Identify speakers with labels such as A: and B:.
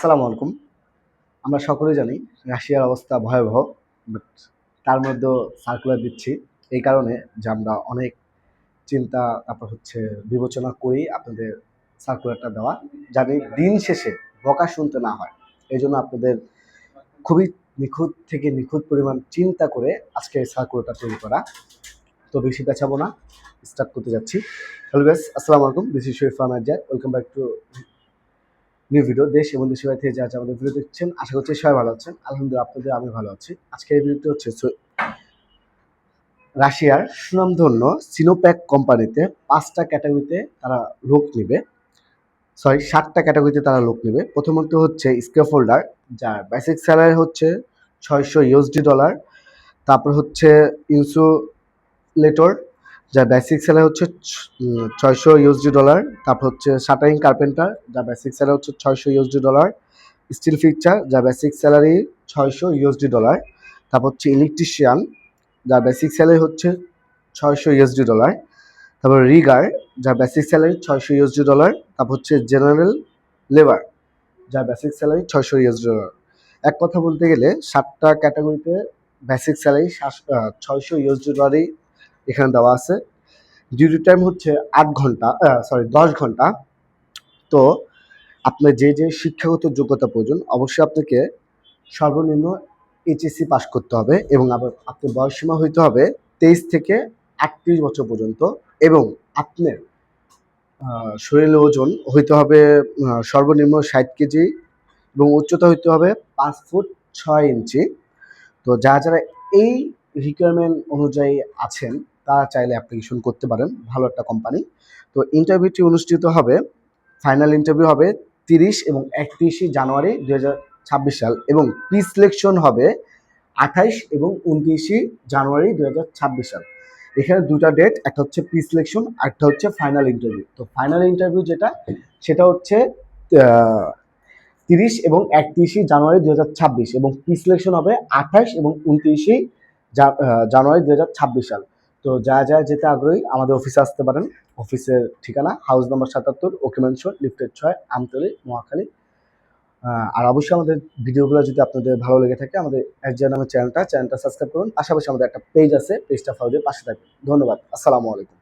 A: আসসালামু আলাইকুম। আমরা সকলেই জানি রাশিয়ার অবস্থা ভয়াবহ। বাট তার মধ্যেও সার্কুলার দিচ্ছি এই কারণে যে আমরা অনেক চিন্তা তারপর হচ্ছে বিবেচনা করেই আপনাদের সার্কুলারটা দেওয়া, যাতে দিন শেষে বকা শুনতে না হয়। এজন্য আপনাদের খুবই নিখুঁত থেকে নিখুঁত পরিমাণ চিন্তা করে আজকে এই সার্কুলারটা তৈরি করা। তো বেশি পেছাবো না, স্টার্ট করতে যাচ্ছি। হ্যালো গাইস, আসসালামু আলাইকুম। দিস ইজ শরীফ আহমেদ জার। Welcome back to new video. দেশ এবং দেশের বাইরে থেকে যারা আমাদের ভিডিও দেখছেন, আশা করছি সবাই ভালো আছেন। আলহামদুলিল্লাহ আপনাদের আমি ভালো আছি। আজকের এই ভিডিওটি হচ্ছে রাশিয়ার সুনামধন্য সিনোপ্যাক কোম্পানিতে 5টা ক্যাটাগরিতে তারা লোক নেবে, 7টা ক্যাটাগরিতে তারা লোক নেবে। প্রথমত হচ্ছে স্কেফোল্ডার, যার বেসিক স্যালারি হচ্ছে $600। তারপর হচ্ছে ইনসুলেটর, যার বেসিক স্যালারি হচ্ছে $600। তারপর হচ্ছে শাটারিং কার্পেন্টার, যার বেসিক স্যালারি হচ্ছে $600। স্টিল ফিক্সার, যার বেসিক স্যালারি $600। তারপর হচ্ছে ইলেকট্রিশিয়ান, যার বেসিক স্যালারি হচ্ছে $600। তারপর রিগার, যার বেসিক স্যালারি $600। তারপর হচ্ছে জেনারেল লেবার, যার বেসিক স্যালারি $600। এক কথা বলতে গেলে 7টা ক্যাটাগরিতে বেসিক স্যালারি $600 এখানে দেওয়া আছে। ডিউটি টাইম হচ্ছে 10 ঘন্টা। তো আপনার যে শিক্ষাগত যোগ্যতা প্রয়োজন, অবশ্যই আপনাকে সর্বনিম্ন এইচএসসি পাস করতে হবে এবং আপনার বয়সসীমা হইতে হবে 23 থেকে 38 বছর পর্যন্ত, এবং আপনার শরীরের ওজন হইতে হবে সর্বনিম্ন 60 কেজি এবং উচ্চতা হইতে হবে 5 ফুট 6 ইঞ্চি। তো যারা এই রিকোয়ারমেন্ট অনুযায়ী আছেন তারা চাইলে অ্যাপ্লিকেশন করতে পারেন, ভালো একটা কোম্পানি। তো ইন্টারভিউটি অনুষ্ঠিত হবে, ফাইনাল ইন্টারভিউ হবে 30 এবং 31 জানুয়ারি 2026 সাল, এবং প্রি সিলেকশন হবে 28 এবং 29 জানুয়ারি 2026 সাল। এখানে দুটা ডেট, একটা হচ্ছে প্রি সিলেকশন, একটা হচ্ছে ফাইনাল ইন্টারভিউ। তো ফাইনাল ইন্টারভিউ সেটা হচ্ছে 30 এবং 31 জানুয়ারি 2026, এবং প্রি সিলেকশন হবে 28 এবং 29 জানুয়ারি 2026 সাল। তো যা যেতে আগ্রহী আমাদের অফিসে আসতে পারেন। অফিসের ঠিকানা হাউস নম্বর 77, ওকে ম্যানশন, লিফটেড 6, আমতলী, নোয়াখালী। আর অবশ্যই আমাদের ভিডিওগুলো যদি আপনাদের ভালো লেগে থাকে, আমাদের এসজে নামের চ্যানেলটা সাবস্ক্রাইব করুন। পাশাপাশি আমাদের একটা পেজ আছে, পেজটা ফলো দিয়ে পাশে থাকবেন। ধন্যবাদ। আসসালামু আলাইকুম।